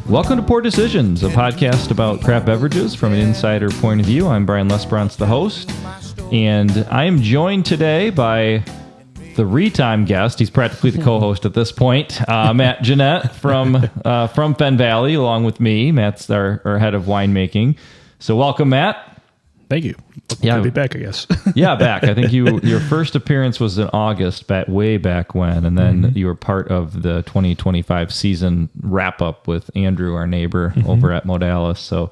Welcome to Poor Decisions, a podcast about craft beverages from an insider point of view. I'm Brian Lesbrance, the host, and I am joined today by the three-time guest. He's practically the co-host at this point, Matt Jannette from Fenn Valley, along with me. Matt's our head of winemaking. So welcome, Matt. Thank you. Good to be back, I guess. Yeah, back. I think your first appearance was in August, way back when, and then you were part of the 2025 season wrap-up with Andrew, our neighbor, over at Modalis. So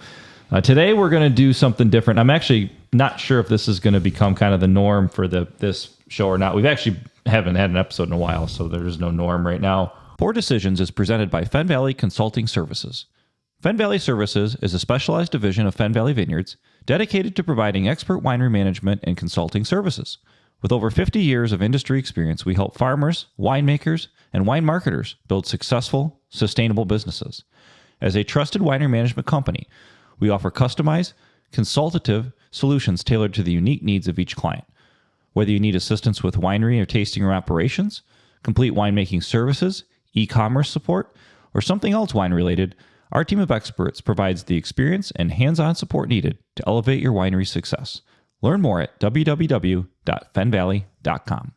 today we're going to do something different. I'm actually not sure if this is going to become kind of the norm for this show or not. We've actually haven't had an episode in a while, so there's no norm right now. Poor Decisions is presented by Fenn Valley Consulting Services. Fenn Valley Services is a specialized division of Fenn Valley Vineyards dedicated to providing expert winery management and consulting services. With over 50 years of industry experience, we help farmers, winemakers, and wine marketers build successful, sustainable businesses. As a trusted winery management company, we offer customized, consultative solutions tailored to the unique needs of each client. Whether you need assistance with winery or tasting room operations, complete winemaking services, e-commerce support, or something else wine-related, our team of experts provides the experience and hands-on support needed to elevate your winery's success. Learn more at www.fennvalley.com.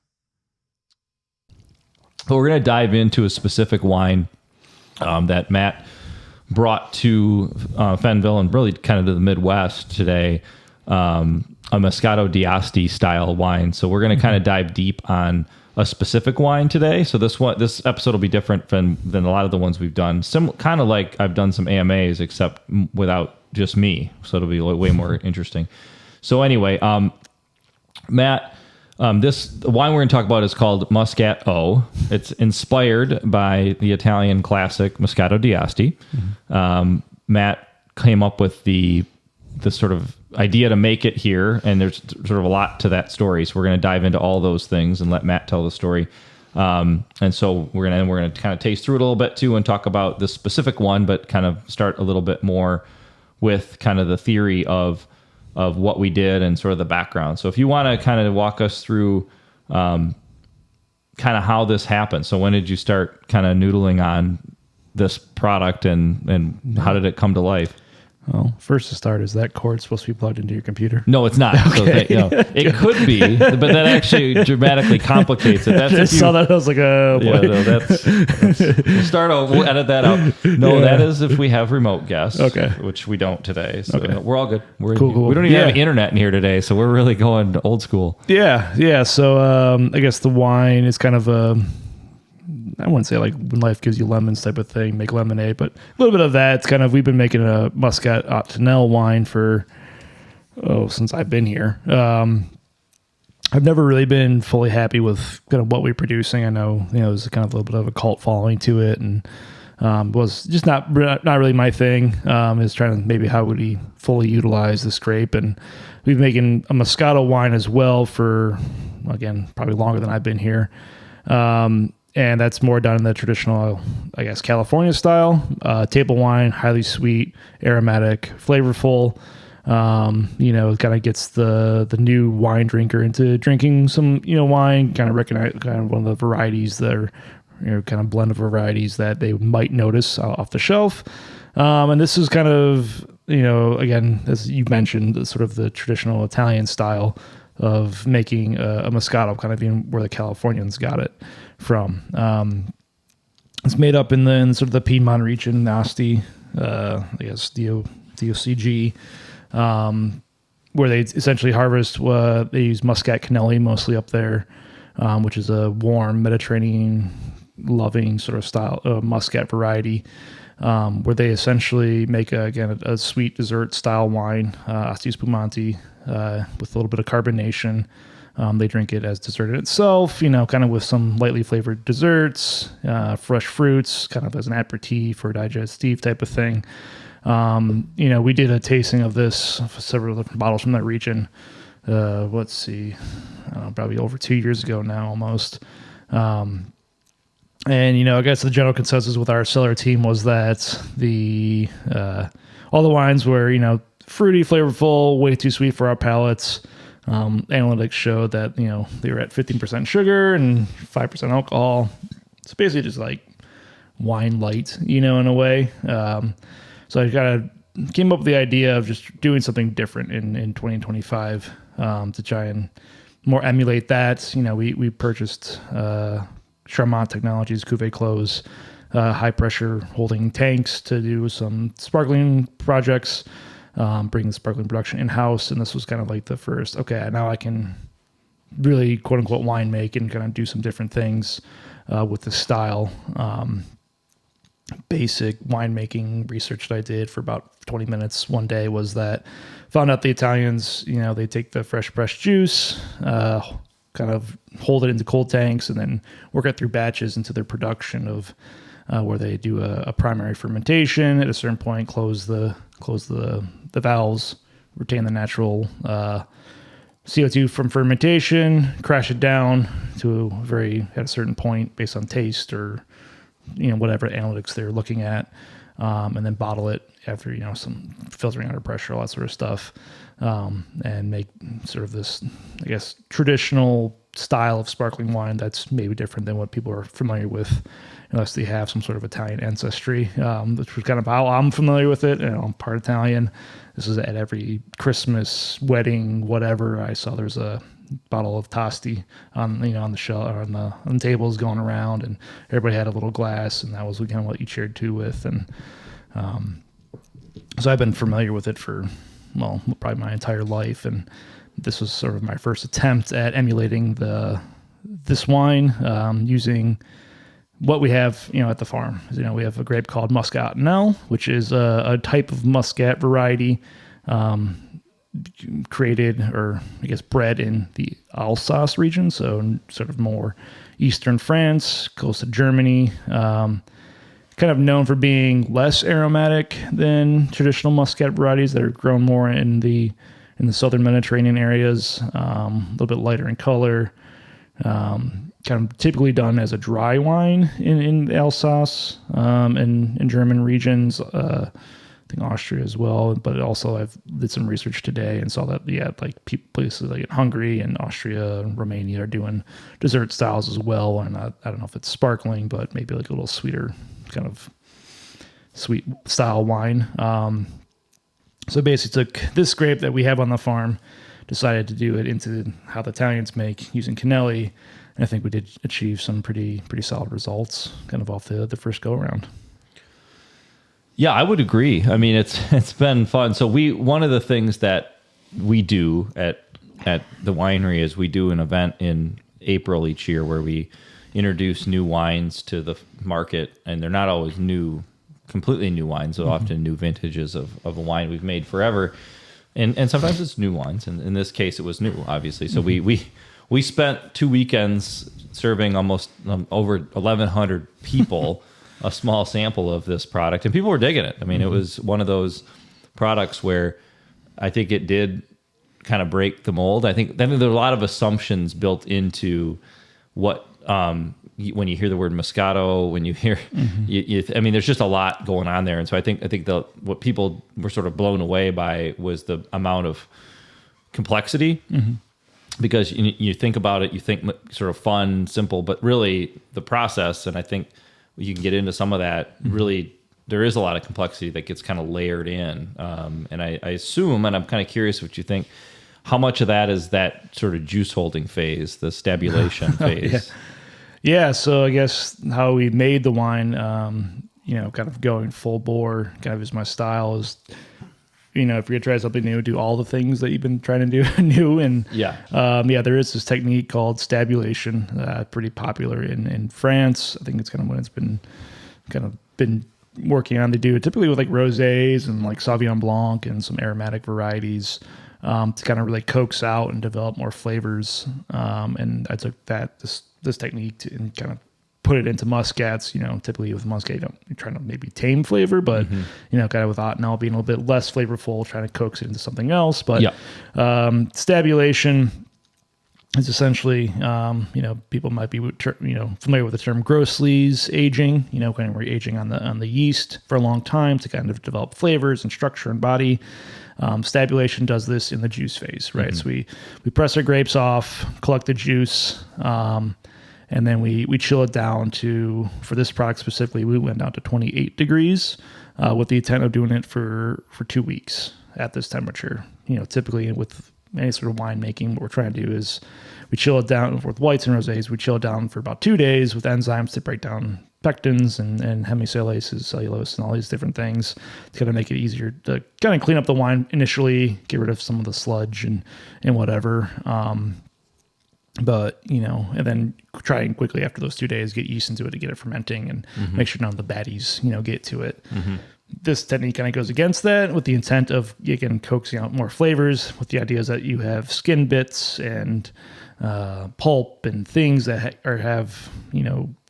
So we're going to dive into a specific wine that Matt brought to Fennville and really kind of to the Midwest today, a Moscato d'Asti style wine. So we're going to kind of dive deep on a specific wine today. So this episode will be different than a lot of the ones we've done. Kind of like I've done some AMAs, except without just me. So it'll be way more interesting. So anyway, Matt, the wine we're going to talk about is called Muscat O. It's inspired by the Italian classic Moscato d'Asti. Matt came up with the sort of idea to make it here, and there's sort of a lot to that story. So we're going to dive into all those things and let Matt tell the story. And so we're going to kind of taste through it a little bit too, and talk about this specific one, but kind of start a little bit more with kind of the theory of what we did and sort of the background. So if you want to kind of walk us through kind of how this happened. So when did you start kind of noodling on this product, and how did it come to life? Well, first to start, is that cord supposed to be plugged into your computer? No, it's not. Okay. So it could be, but that actually dramatically complicates it. That's I saw that. I was like, oh, boy. Yeah, no, that's we'll edit that out. No, that is if we have remote guests, Okay. which we don't today. So Okay. we're all good. Cool. We don't even have internet in here today, so we're really going old school. Yeah. So I guess the wine is kind of I wouldn't say like when life gives you lemons type of thing, make lemonade, but a little bit of that. It's kind of, we've been making a Muscat O wine since I've been here. I've never really been fully happy with kind of what we're producing. I know, there's kind of a little bit of a cult following to it, and was just not really my thing. Is trying to maybe how would we fully utilize this grape, and we've been making a Moscato wine as well for, again, probably longer than I've been here. And that's more done in the traditional, I guess, California style. Table wine, highly sweet, aromatic, flavorful. It kind of gets the new wine drinker into drinking some, wine, kind of recognize kind of one of the varieties that are, kind of blend of varieties that they might notice off the shelf. And this is kind of, again, as you mentioned, sort of the traditional Italian style of making a Moscato, kind of being where the Californians got it from. It's made up in sort of the Piedmont region, Asti, I guess DOCG, where they essentially harvest. They use Muscat Canelli mostly up there, which is a warm Mediterranean loving sort of style Muscat variety, where they essentially make a sweet dessert style wine, Asti Spumante, with a little bit of carbonation. They drink it as dessert in itself, kind of with some lightly flavored desserts, fresh fruits, kind of as an aperitif or digestif type of thing. We did a tasting of this, several different bottles from that region. Let's see, probably over 2 years ago now, almost. And, I guess the general consensus with our cellar team was that all the wines were, fruity, flavorful, way too sweet for our palates. Analytics showed that, they were at 15% sugar and 5% alcohol. It's basically just like wine light, in a way. So I came up with the idea of just doing something different in 2025 to try and more emulate that. We purchased Charmant Technologies Cuvée Clos, high pressure holding tanks to do some sparkling projects, bring the sparkling production in-house. And this was kind of like the first, okay, now I can really quote unquote wine make and kind of do some different things with the style. Basic winemaking research that I did for about 20 minutes one day was that found out the Italians, they take the fresh pressed juice, kind of hold it into cold tanks and then work it through batches into their production of where they do a primary fermentation. At a certain point, close the valves, retain the natural CO2 from fermentation, crash it down to at a certain point based on taste or whatever analytics they're looking at, and then bottle it after some filtering under pressure, all that sort of stuff, and make sort of this, I guess, traditional style of sparkling wine that's maybe different than what people are familiar with, unless they have some sort of Italian ancestry, which was kind of how I'm familiar with it. I'm part Italian. This is at every Christmas, wedding, whatever. I saw there's a bottle of Tosti on the shelf or on the tables going around, and everybody had a little glass, and that was kind of what you cheered to with. And so I've been familiar with it for probably my entire life, and this was sort of my first attempt at emulating this wine using what we have at the farm. We have a grape called Muscat O, which is a type of Muscat variety created, or I guess bred in the Alsace region, so sort of more eastern France, close to Germany. Kind of known for being less aromatic than traditional Muscat varieties that are grown more in the southern Mediterranean areas. A little bit lighter in color. Kind of typically done as a dry wine in Alsace and in German regions. I think Austria as well, but also I've did some research today and saw that like places like in Hungary and Austria and Romania are doing dessert styles as well. And I don't know if it's sparkling, but maybe like a little sweeter kind of sweet style wine. So basically took this grape that we have on the farm, decided to do it into how the Italians make using Cannelli, and I think we did achieve some pretty solid results kind of off the first go around. Yeah, I would agree. I mean, it's been fun. So one of the things that we do at the winery is we do an event in April each year where we introduce new wines to the market, and they're not always completely new wines, so often new vintages of a wine we've made forever. And sometimes it's new wines, and in this case it was new, obviously. So we spent 2 weekends serving almost over 1,100 people a small sample of this product, and people were digging it. I mean, it was one of those products where I think it did kind of break the mold. I think then there are a lot of assumptions built into what when you hear the word Moscato, when you hear, I mean, there's just a lot going on there, and so I think what people were sort of blown away by was the amount of complexity. Because you think about it, you think sort of fun, simple, but really the process, and I think you can get into some of that. Really, there is a lot of complexity that gets kind of layered in. And I assume, and I'm kind of curious what you think, how much of that is that sort of juice holding phase, the stabulation phase? Yeah. So I guess how we made the wine, kind of going full bore, kind of is my style is, if you're going to try something new, do all the things that you've been trying to do new. And there is this technique called stabulation, pretty popular in France. I think it's kind of when it's been working on. They do it typically with like rosés and like Sauvignon Blanc and some aromatic varieties to kind of really coax out and develop more flavors. And I took this technique and kind of put it into Muscats. Typically with Muscat, you're trying to maybe tame flavor, but kind of with Ottonel being a little bit less flavorful, trying to coax it into something else. But stabulation is essentially, people might be familiar with the term Grossley's aging. Kind of where you're aging on the yeast for a long time to kind of develop flavors and structure and body. Stabulation does this in the juice phase, right? So we press our grapes off, collect the juice. And then we chill it down to, for this product specifically, we went down to 28 degrees with the intent of doing it for 2 weeks at this temperature. Typically with any sort of winemaking, what we're trying to do is we chill it down with whites and rosés. We chill it down for about 2 days with enzymes to break down pectins and hemicellulases, cellulose, and all these different things to kind of make it easier to kind of clean up the wine initially, get rid of some of the sludge and whatever. But, and then try and quickly after those 2 days get yeast into it to get it fermenting and make sure none of the baddies, get to it. This technique kind of goes against that with the intent of, again, coaxing out more flavors with the ideas that you have skin bits and pulp and things that have,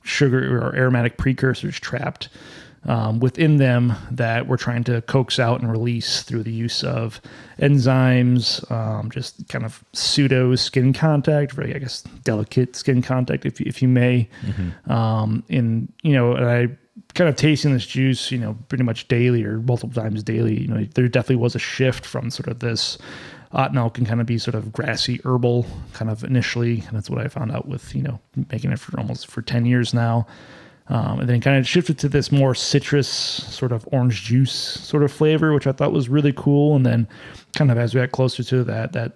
sugar or aromatic precursors trapped within them that we're trying to coax out and release through the use of enzymes, just kind of pseudo skin contact, very, I guess, delicate skin contact, if you may. And I kind of tasting this juice, pretty much daily or multiple times daily, there definitely was a shift from sort of this Ottenel can kind of be sort of grassy herbal kind of initially. And that's what I found out with, making it for 10 years now. And then kind of shifted to this more citrus sort of orange juice sort of flavor, which I thought was really cool. And then kind of as we got closer to that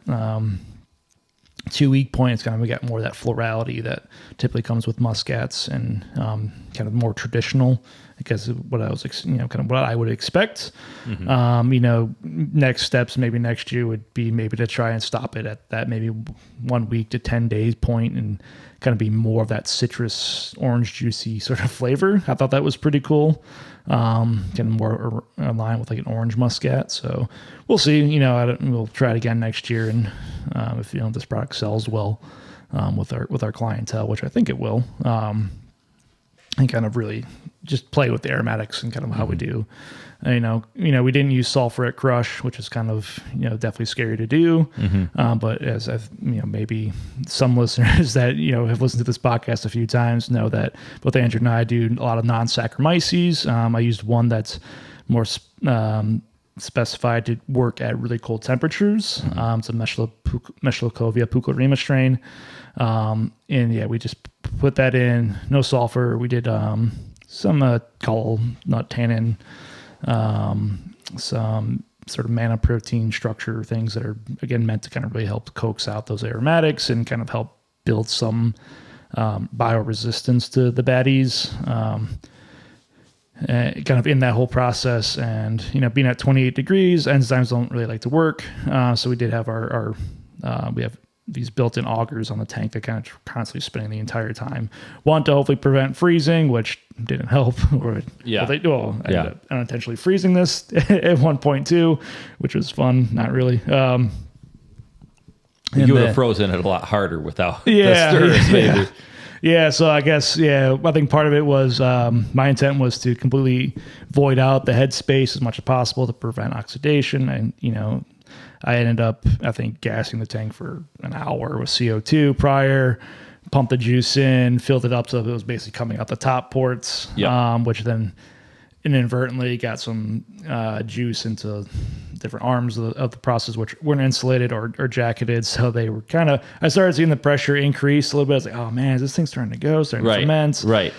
2 week point, it's kind of, we got more of that florality that typically comes with muscats and kind of more traditional, I guess what I was, kind of what I would expect. Next steps maybe next year would be maybe to try and stop it at that maybe 1 week to 10 days point and kind of be more of that citrus orange juicy sort of flavor. I thought that was pretty cool. Getting more aligned with like an orange muscat. So we'll see, we'll try it again next year. And if, this product sells well with our clientele, which I think it will, and kind of really just play with the aromatics and kind of how we do. We didn't use sulfuric crush, which is kind of, definitely scary to do. But as I've, maybe some listeners that, have listened to this podcast a few times know that both Andrew and I do a lot of non-Saccharomyces. I used one that's more specified to work at really cold temperatures. It's a Meschlocovia puclarima strain. We just put that in, no sulfur. We did some gall nut tannin, some sort of manna protein structure things that are, again, meant to kind of really help coax out those aromatics and kind of help build some bioresistance to the baddies. Kind of in that whole process, and being at 28 degrees, enzymes don't really like to work. So we did have our we have these built-in augers on the tank that kind of constantly spinning the entire time. One to hopefully prevent freezing, which didn't help. Ended up unintentionally freezing this at 1.2, which was fun. Not really. You would have frozen it a lot harder without the stirrers, maybe. Yeah, so I guess, I think part of it was my intent was to completely void out the headspace as much as possible to prevent oxidation. And, I ended up, I think, gassing the tank for an hour with CO2 prior, pumped the juice in, filled it up so it was basically coming out the top ports, which then inadvertently got some juice into different arms of the process, which weren't insulated or jacketed. So they were kind of, I started seeing the pressure increase a little bit. I was like, oh man, is this thing starting to go, starting to ferment? Right.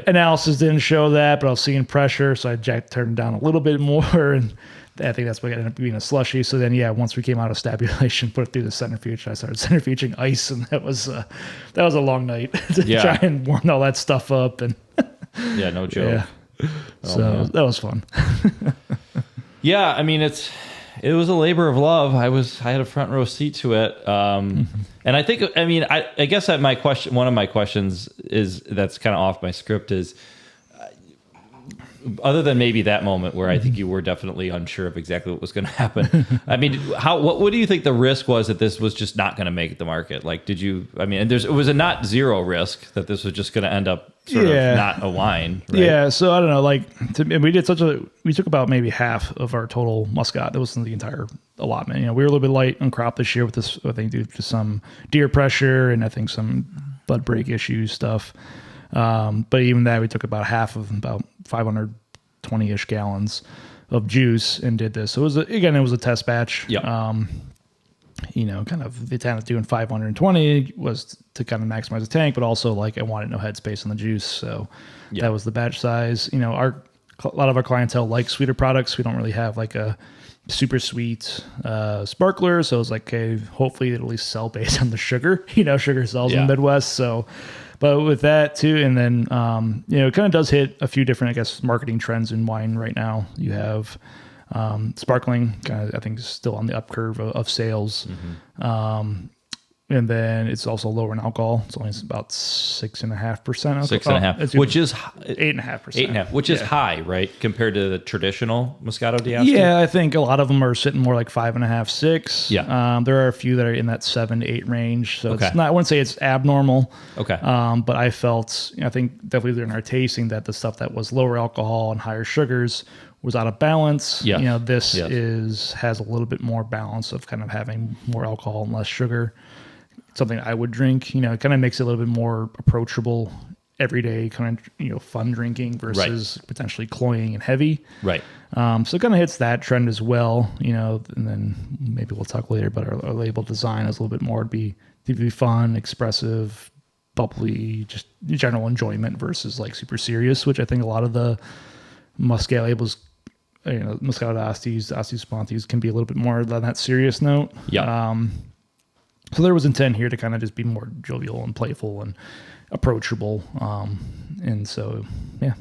Analysis didn't show that, but I was seeing pressure. So I turned it down a little bit more. And I think that's what ended up being a slushy. So then, once we came out of stabulation, put it through the centrifuge. I started centrifuging ice, and that was a long night to try and warm all that stuff up. And no joke. So that was fun. I mean, it was a labor of love. I had a front row seat to it. And I think, I guess that one of my questions is that's kind of off my script is, other than maybe that moment where I think you were definitely unsure of exactly what was going to happen. I mean, what do you think the risk was that this was just not going to make the market? Like, it was a not zero risk that this was just going to end up sort of not a wine. Right? Yeah. So I don't know, we took about maybe half of our total Muscat. That wasn't the entire allotment. We were a little bit light on crop this year with this, I think, due to some deer pressure and I think some bud break issues stuff. But even that, we took about half of about 520-ish gallons of juice and did this. So it was a test batch. kind of the intent of doing 520 was to kind of maximize the tank, but also like I wanted no headspace on the juice. So that was the batch size. A lot of our clientele like sweeter products. We don't really have like a super sweet sparkler. So it's like, okay, hopefully it'll at least sell based on the sugar. Sugar sells in the Midwest. So, but with that too, and then, it kind of does hit a few different, I guess, marketing trends in wine right now. You have sparkling, kind of, I think, is still on the up curve of sales. And then it's also lower in alcohol. It's only about 6.5% alcohol. 6.5%, which is 8.5%. 8.5%, which is high, right, compared to the traditional Moscato d'Asti? Yeah, I think a lot of them are sitting more like 5.5, 6. Yeah. There are a few that are in that 7 to 8 range. So it's not, I wouldn't say it's abnormal. Okay. But I felt, I think definitely during our tasting that the stuff that was lower alcohol and higher sugars was out of balance. Yeah. This has a little bit more balance of kind of having more alcohol and less sugar. Something I would drink, it kind of makes it a little bit more approachable, everyday kind of, fun drinking versus potentially cloying and heavy. Right. So it kind of hits that trend as well, and then maybe we'll talk later about our label design is a little bit more to be fun, expressive, bubbly, just general enjoyment versus like super serious, which I think a lot of the Muscat labels, Muscat Astis, Asti Spontis can be a little bit more on that serious note. Yeah. So there was intent here to kind of just be more jovial and playful and approachable. And so, yeah.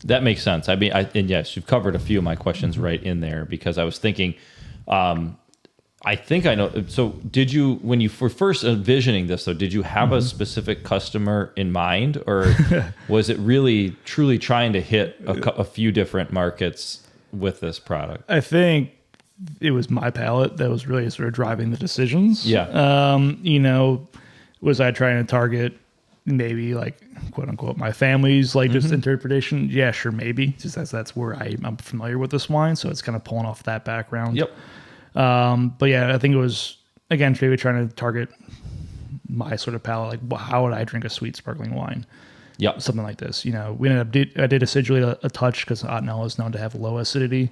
That makes sense. I mean, and yes, you've covered a few of my questions right in there because I was thinking, I think I know. So did you, when you were first envisioning this though, did you have a specific customer in mind, or was it really truly trying to hit a few different markets with this product? I think it was my palate that was really sort of driving the decisions. Yeah. Was I trying to target maybe like quote unquote my family's like just interpretation? Yeah, sure, maybe. Just as that's where I'm familiar with this wine, so it's kind of pulling off that background. Yep. But yeah, I think it was again maybe trying to target my sort of palate. Like, how would I drink a sweet sparkling wine? Yep. Something like this. We ended up I did acidulate a touch because Ottenel is known to have low acidity.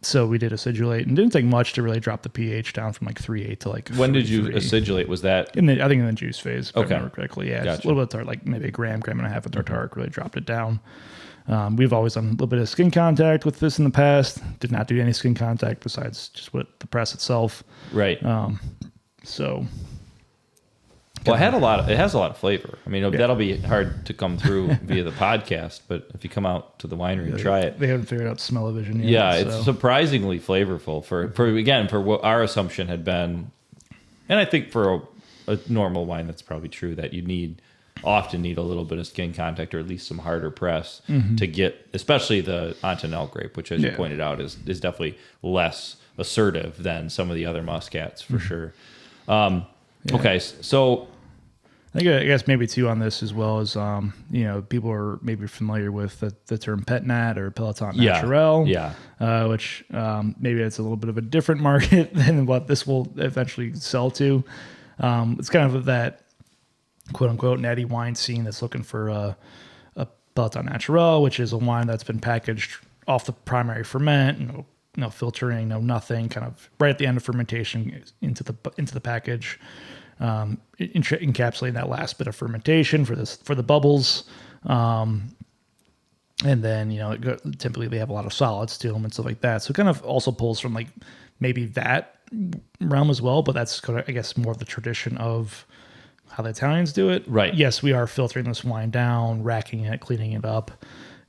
So we did acidulate, and didn't take much to really drop the pH down from like 3.8 to like. When did you acidulate? Was that I think in the juice phase? If I remember correctly. Yeah, Gotcha. just a little bit of tart, like maybe a gram and a half of tartaric really dropped it down. We've always done a little bit of skin contact with this in the past. Did not do any skin contact besides just with the press itself. right? So. Well, it has a lot of flavor. I mean, that'll be hard to come through via the podcast, but if you come out to the winery and try it, They haven't figured out smell-o-vision yet. yeah, it's surprisingly flavorful for what our assumption had been, and I think for a normal wine, that's probably true that you often need a little bit of skin contact or at least some harder press to get, especially the Ottenel grape, which, as you pointed out, is definitely less assertive than some of the other muscats for sure. Okay, so. I guess maybe too on this as well as people are maybe familiar with the term pet nat or Peloton naturel, which maybe it's a little bit of a different market than what this will eventually sell to. It's kind of that quote unquote natty wine scene that's looking for a Peloton naturel, which is a wine that's been packaged off the primary ferment, no filtering, no nothing, kind of right at the end of fermentation into the package. Encapsulating that last bit of fermentation for the bubbles, and then typically they have a lot of solids to them and stuff like that. So it kind of also pulls from like maybe that realm as well, but that's kind of, I guess, more of the tradition of how the Italians do it. Right. Yes, we are filtering this wine down, racking it, cleaning it up,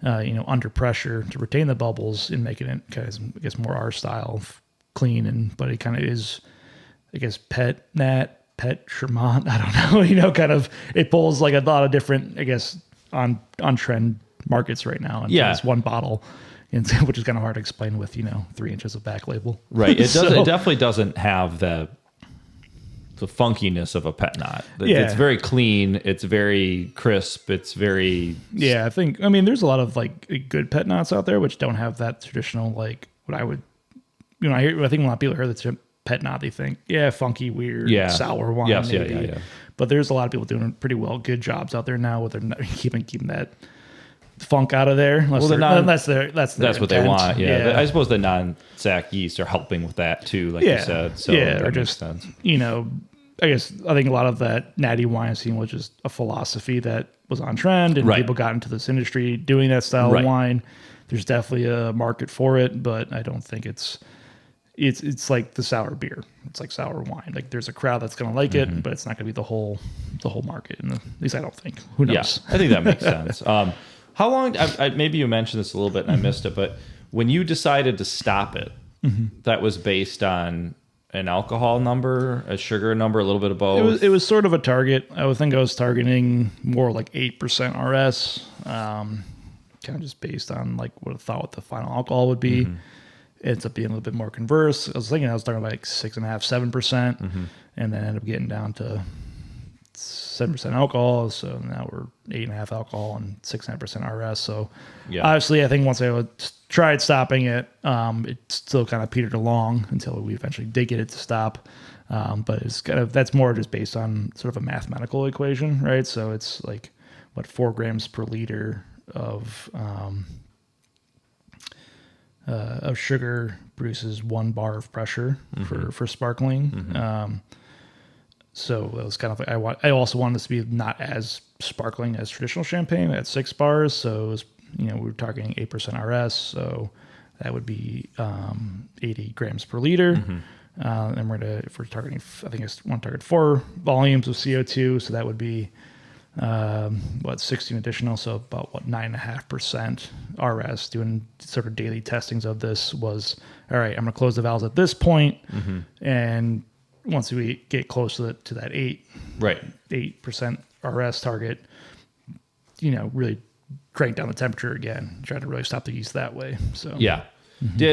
under pressure to retain the bubbles and making it kind of, I guess, more our style of clean, but it kind of is, I guess, pet Sherman, I don't know, kind of, it pulls like a lot of different, I guess, on trend markets right now. And it's one bottle, which is kind of hard to explain with, 3 inches of back label. Right. It it definitely doesn't have the funkiness of a pet nat. It's very clean. It's very crisp. It's very. Yeah. There's a lot of like good pet nats out there, which don't have that traditional, like what I would, I think a lot of people hear the term pet nat, they think, funky, weird, sour wine. Yes, maybe. yeah. But there's a lot of people doing pretty well, good jobs out there now with keeping that funk out of there. Unless that's their what they intent. want. Yeah. I suppose the non-sack yeast are helping with that too, like you said. So yeah, that or makes just sense. I think a lot of that natty wine scene was just a philosophy that was on trend, and people got into this industry doing that style of wine. There's definitely a market for it, but I don't think it's like the sour beer. It's like sour wine. Like there's a crowd that's going to like it, but it's not going to be the whole market. And at least I don't think. Who knows? Yeah, I think that makes sense. How long? Maybe you mentioned this a little bit and I missed it, but when you decided to stop it, that was based on an alcohol number, a sugar number, a little bit of both. It was sort of a target. I would think I was targeting more like 8% RS, kind of just based on like what I thought what the final alcohol would be. It ends up being a little bit more converse. I was talking about like 6.5%, 7%, and then ended up getting down to 7% alcohol. So now we're 8.5% alcohol and 6.5% RS. So obviously, I think once I tried stopping it, it still kind of petered along until we eventually did get it to stop. But it's that's more just based on sort of a mathematical equation, right? So it's like 4 grams per liter of sugar produces 1 bar of pressure for sparkling. So it was kind of like I also wanted this to be not as sparkling as traditional champagne at 6 bars. So it was, we were targeting 8% RS. So that would be 80 grams per liter. And if we're targeting, I think I want to target 4 volumes of CO2. So that would be 16 additional, so about 9.5% RS. Doing sort of daily testings of this was all right. I'm going to close the valves at this point, and once we get close to that 8% RS target, really crank down the temperature again. Try to really stop the yeast that way. So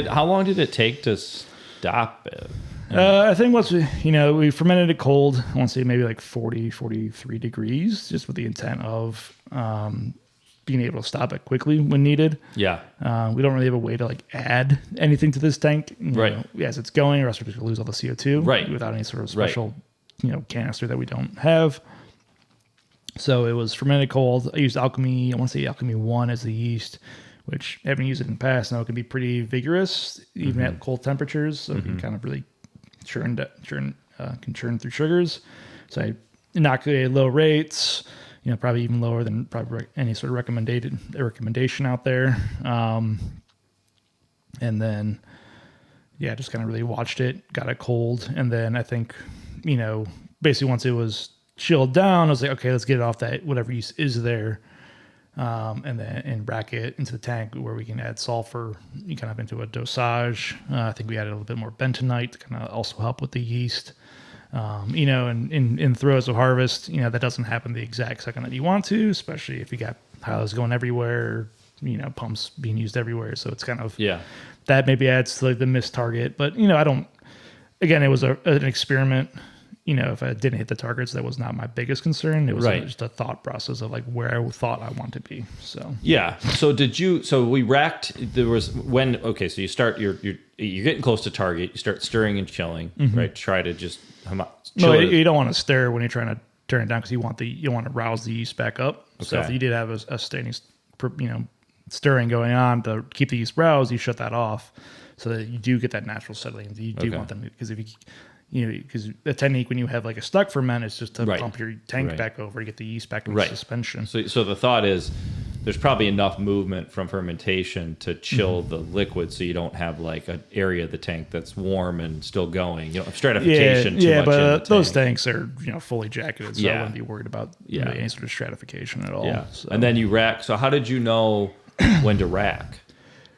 how long did it take to stop it? I think once we fermented it cold, I want to say maybe like 40, 43 degrees, just with the intent of being able to stop it quickly when needed. Yeah. We don't really have a way to like add anything to this tank, as it's going, or else we're just going to lose all the CO2 without any sort of special, canister that we don't have. So it was fermented cold. I used Alchemy. I want to say Alchemy 1 as the yeast, which I haven't used it in the past. Now it can be pretty vigorous, even at cold temperatures. So it can kind of really churn through sugars. So I inoculated low rates, probably even lower than probably any sort of recommendation out there. And then, just kind of really watched it, got it cold. And then I think, basically once it was chilled down, I was like, okay, let's get it off that whatever yeast is there. And rack it into the tank where we can add sulfur, kind of into a dosage. I think we added a little bit more bentonite to kind of also help with the yeast. And in throes of harvest, that doesn't happen the exact second that you want to, especially if you got highlights going everywhere, pumps being used everywhere. So it's kind of, that maybe adds to like the missed target. But, it was an experiment. If I didn't hit the targets, that was not my biggest concern. It was just a thought process of like where I thought I want to be. So so we racked. There was so you start you're getting close to target. You start stirring and chilling, right? Try to just you don't want to stir when you're trying to turn it down because you want to rouse the yeast back up. Okay. So if you did have a standing, stirring going on to keep the yeast roused, you shut that off so that you do get that natural settling. You do want them because if you because the technique when you have like a stuck ferment is just to pump your tank back over to get the yeast back into suspension. So the thought is there's probably enough movement from fermentation to chill the liquid so you don't have like an area of the tank that's warm and still going. You don't have stratification too much but those tanks are fully jacketed, so I wouldn't be worried about any sort of stratification at all. Yeah. So. And then you rack. So how did you know when to rack?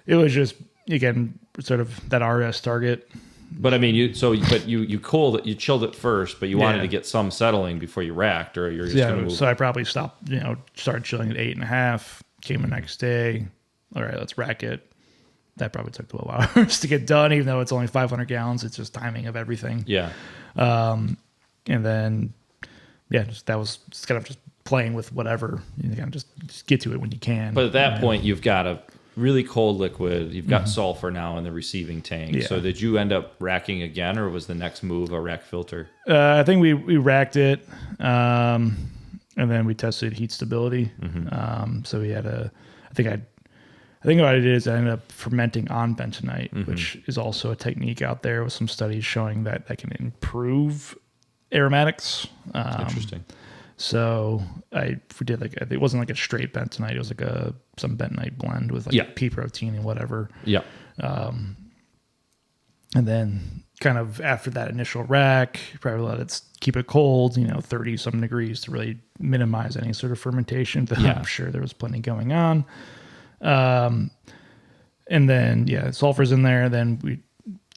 It was just, again, sort of that RS target. But I mean, you chilled it first, but you wanted to get some settling before you racked, or you're just going to move. So I probably stopped, started chilling at 8.5, came the next day. All right, let's rack it. That probably took 12 hours to get done, even though it's only 500 gallons. It's just timing of everything. Yeah. And then, that was kind of just playing with whatever. You kind of just get to it when you can. But at that point, you've got a really cold liquid. You've got sulfur now in the receiving tank. Yeah. So did you end up racking again, or was the next move a rack filter? I think we racked it, and then we tested heat stability. So we had I I think what I did is I ended up fermenting on bentonite, which is also a technique out there with some studies showing that can improve aromatics. Interesting. So we did it wasn't like a straight bentonite. It was like some bentonite blend with pea protein and whatever. Yeah. And then kind of after that initial rack, probably let it keep it cold, 30 some degrees to really minimize any sort of fermentation. I'm sure there was plenty going on. And then, sulfur's in there. Then we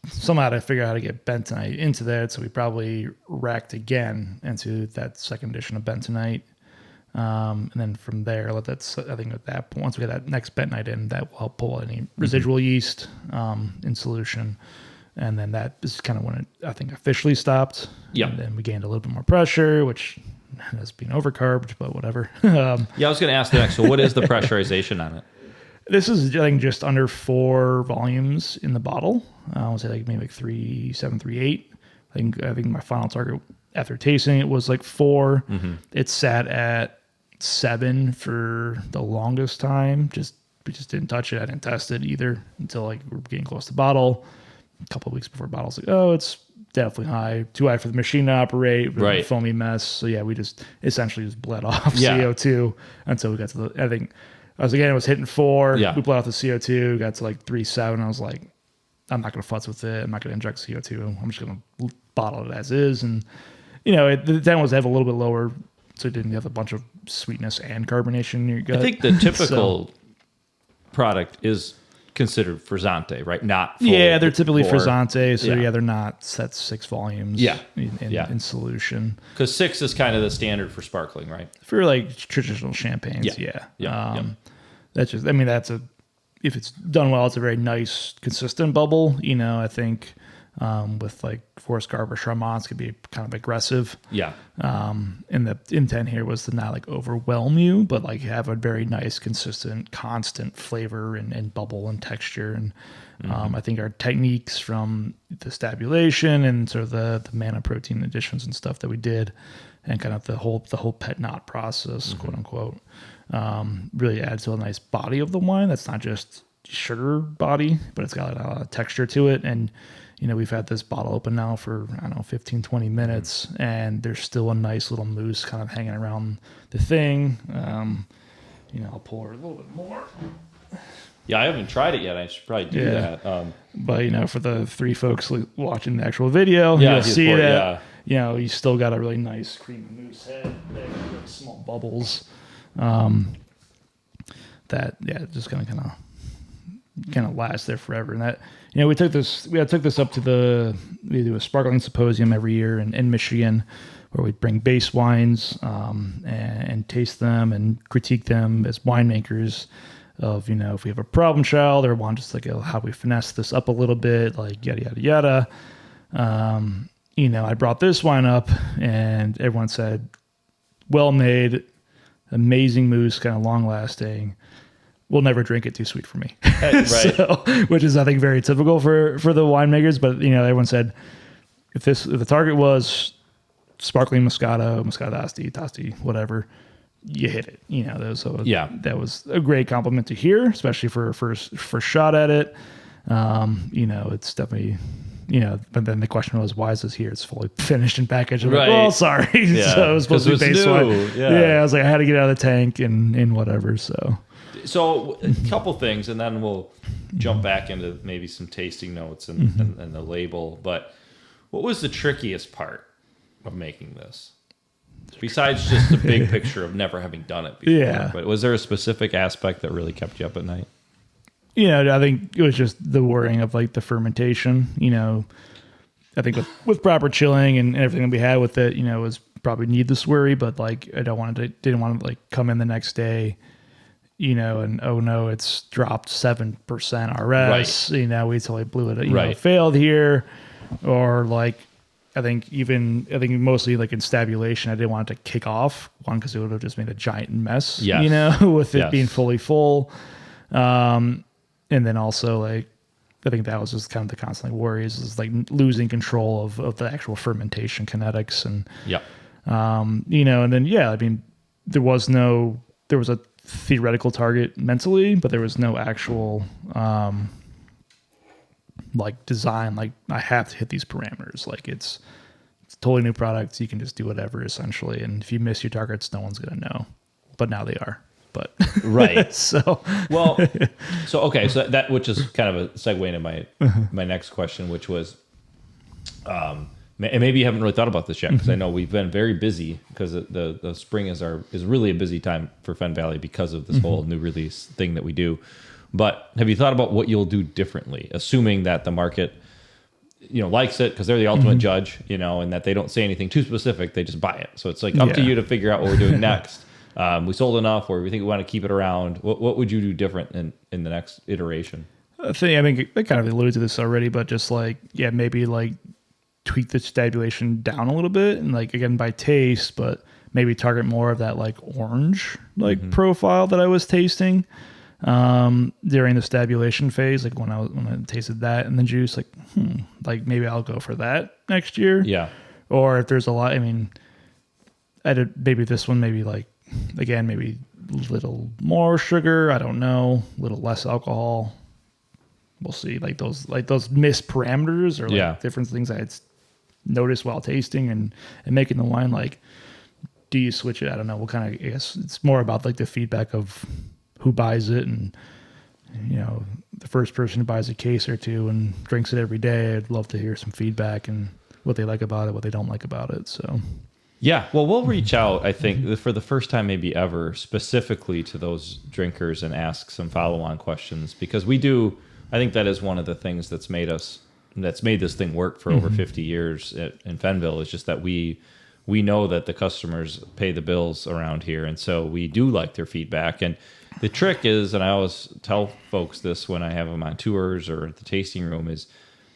somehow had to figure out how to get bentonite into that. So we probably racked again into that second edition of bentonite. And then from there, I think at that point, once we get that next bentonite in, that will help pull any residual yeast in solution. And then that is kind of when it, I think, officially stopped. Yeah. And then we gained a little bit more pressure, which has been overcarbed, but whatever. I was going to ask next. So what is the pressurization on it? This is, I think, just under 4 volumes in the bottle. I would say maybe 3.7, 3.8. I think my final target after tasting it was 4. It sat at 7 for the longest time. We just didn't touch it. I didn't test it either until we were getting close to bottle. A couple of weeks before bottle's it's definitely high. Too high for the machine to operate. Right. Foamy mess. So we just essentially just bled off CO2 until we got to it was hitting 4. Yeah. We bled off the CO2, got to 3.7. I was like, I'm not going to futz with it. I'm not going to inject CO2. I'm just going to bottle it as is. And, the intent was to have a little bit lower so it didn't have a bunch of sweetness and carbonation in your gut. I think the typical product is considered frizzante, right? Not full. Yeah, they're typically frizzante. So they're not set 6 volumes in solution. Because 6 is kind of the standard for sparkling, right? For traditional champagnes, That's just, if it's done well, it's a very nice, consistent bubble. I think with Forest Garb or Charmant's could be kind of aggressive. Yeah. And the intent here was to not overwhelm you, but have a very nice, consistent, constant flavor and bubble and texture. And I think our techniques from the stabulation and sort of the mana protein additions and stuff that we did, and kind of the whole pet knot process, quote unquote, really adds to a nice body of the wine. That's not just sugar body, but it's got a lot of texture to it. And we've had this bottle open now for, 15, 20 minutes, and there's still a nice little mousse kind of hanging around the thing. I'll pour a little bit more. Yeah, I haven't tried it yet. I should probably do that. But, for the 3 folks watching the actual video, you'll see that, you still got a really nice creamy mousse head there, small bubbles that, just kind of last there forever. And that, we took this up to we do a sparkling symposium every year in Michigan, where we bring base wines and taste them and critique them as winemakers of, if we have a problem child or want just how we finesse this up a little bit, yada, yada, yada. I brought this wine up and everyone said, well made, amazing mousse, kind of long lasting. We'll never drink it, too sweet for me. Right. So, which is, I think, very typical for the winemakers. But, everyone said, if the target was sparkling Moscato, Asti, whatever, you hit it. That was a great compliment to hear, especially for a first shot at it. It's definitely, but then the question was, why is this here? It's fully finished and packaged. I'm well, sorry. Yeah. So it was supposed to be base wine. Yeah, I was I had to get out of the tank and whatever, So a couple things, and then we'll jump back into maybe some tasting notes and the label. But what was the trickiest part of making this? Besides just the big picture of never having done it before. Yeah. But was there a specific aspect that really kept you up at night? I think it was just the worrying of the fermentation. I think with proper chilling and everything that we had with it, was probably needless worry. But didn't want to come in the next day, and oh no, it's dropped 7% RS. Right. We totally blew it. Failed here, or I think mostly in stabulation, I didn't want it to kick off one because it would have just made a giant mess. Yes. With it being fully full, and then also I think that was just kind of the constant worries is losing control of the actual fermentation kinetics and and then there was a theoretical target mentally, but there was no actual like design. Like I have to hit these parameters. Like it's a totally new product. You can just do whatever essentially. And if you miss your targets, no one's going to know. But now they are. But right. So Okay. So that, which is kind of a segue into my next question, which was, and maybe you haven't really thought about this yet, because I know we've been very busy, because the spring is really a busy time for Fenn Valley because of this whole new release thing that we do. But have you thought about what you'll do differently, assuming that the market, likes it, because they're the ultimate judge, and that they don't say anything too specific, they just buy it. So it's like up to you to figure out what we're doing next. We sold enough, or we think we want to keep it around. What would you do different in the next iteration? I mean, I kind of alluded to this already, but just like, maybe like tweak the stabulation down a little bit, and like, again, by taste, but maybe target more of that like orange profile that I was tasting during the stabulation phase. Like when I tasted that in the juice, like maybe I'll go for that next year. Yeah. Or if there's a lot, I mean, maybe this one, maybe like, again, maybe a little more sugar, I don't know, a little less alcohol. We'll see. Like those missed parameters, or like different things I had noticed while tasting and making the wine. Like, do you switch it? I don't know. What kind of, I guess it's more about like the feedback of who buys it, and the first person who buys a case or two and drinks it every day. I'd love to hear some feedback and what they like about it, what they don't like about it. So. Yeah, well, we'll reach out, I think, for the first time maybe ever, specifically to those drinkers and ask some follow-on questions, because I think that is one of the things that's made this thing work for over 50 years in Fennville, is just that we know that the customers pay the bills around here, and so we do like their feedback. And the trick is, and I always tell folks this when I have them on tours or at the tasting room, is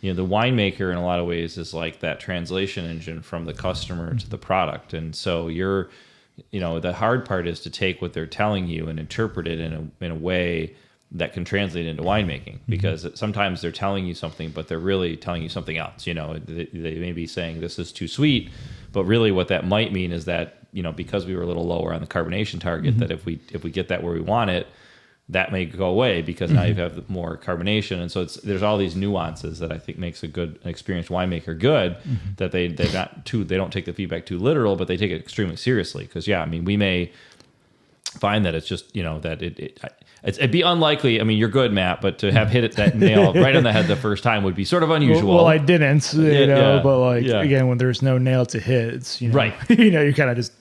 the winemaker in a lot of ways is like that translation engine from the customer to the product. And so the hard part is to take what they're telling you and interpret it in a way that can translate into winemaking, because sometimes they're telling you something, but they're really telling you something else. They may be saying this is too sweet, but really what that might mean is that, because we were a little lower on the carbonation target, that if we get that where we want it, that may go away, because now you have more carbonation. And so there's all these nuances that I think makes an experienced winemaker good, that they don't take the feedback too literal, but they take it extremely seriously. Because we may find that it's just, that it'd be unlikely. I mean, you're good, Matt, but to have hit that nail right on the head the first time would be sort of unusual. Well, I didn't, but again, when there's no nail to hit, it's, right. You're kind of just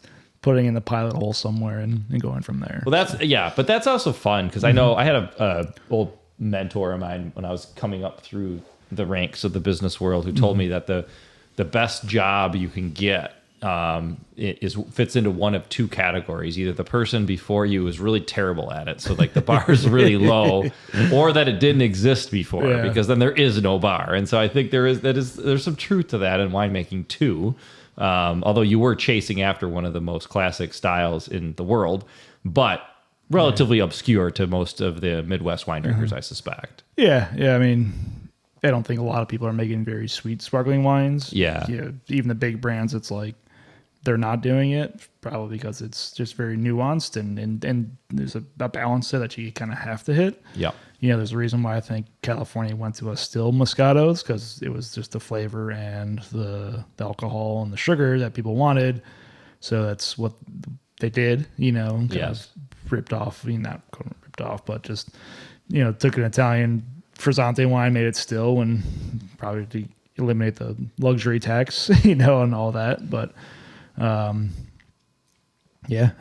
putting in the pilot hole somewhere and going from there. Well, but that's also fun, because I know I had a old mentor of mine when I was coming up through the ranks of the business world, who told me that the best job you can get fits into one of two categories. Either the person before you is really terrible at it, so like the bar is really low, or that it didn't exist before, because then there is no bar. And so I think there's some truth to that in winemaking too. Although you were chasing after one of the most classic styles in the world, but relatively obscure to most of the Midwest wine drinkers, I suspect. Yeah. I mean, I don't think a lot of people are making very sweet sparkling wines. Yeah. Even the big brands, it's like they're not doing it, probably because it's just very nuanced, and there's a balance there that you kind of have to hit. Yeah. There's a reason why I think California went to a still Moscatos, because it was just the flavor and the alcohol and the sugar that people wanted. So that's what they did, kind of ripped off, not ripped off, but just, took an Italian frizzante wine, made it still, and probably to eliminate the luxury tax, and all that. But, I